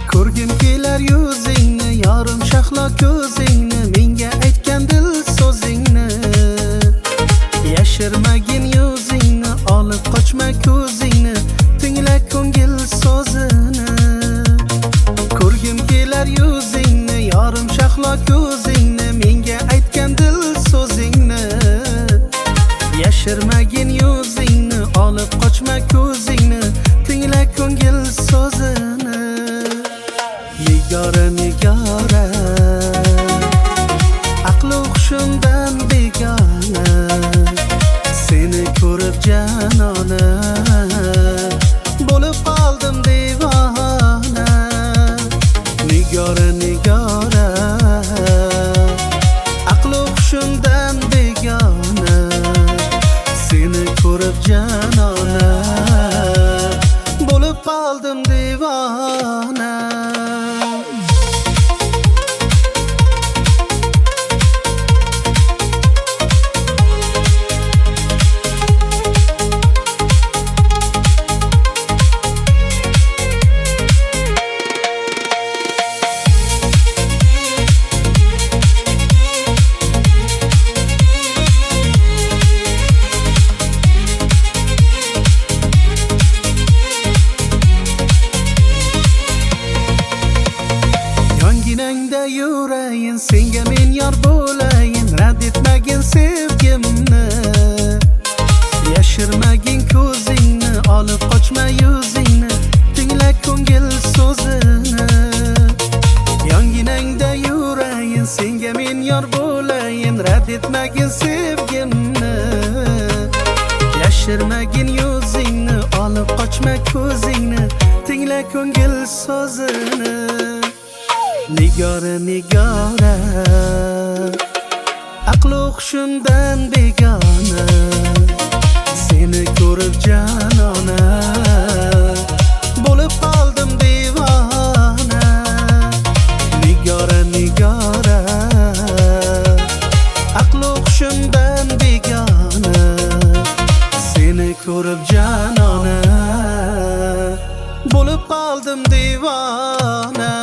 Ko'rgim kelar yuzingni, yorim shahlo ko'zingni, menga aytgan dil so'zingni. Yashirmagin yuzingni, olib qochma ko'zingni, tingla ko'ngil so'zini. Ko'rgim kelar yuzingni, yorim shahlo ko'zingni, menga aytgan dil so'zingni. Yashirmagin yuzingni, olib qochma ko'zingni, tingla ko'ngil so'zini. Nigora nigora, aql hushimdan begona, seni ko'rib janona, bo'lib qoldim devona. Nigora nigora, aql hushimdan begona, seni ko'rib janona, bo'lib qoldim devona. Yonginangda yurayin, senga men yor bo'layin, rad etmagin sevgimni. Yashirmagin ko'zingni, olib qochma yuzingni, tingla ko'ngil so'zini. Yonginangda yurayin, senga men yor bo'layin, rad etmagin sevgimni. Yashirmagin yuzingni, olib qochma ko'zingni, tingla ko'ngil so'zini. Nigora nigora, aql hushimdan begona, seni ko'rib janona, bo'lib qoldim devona. Nigora nigora, aql hushimdan begona, seni ko'rib janona, bo'lib qoldim devona.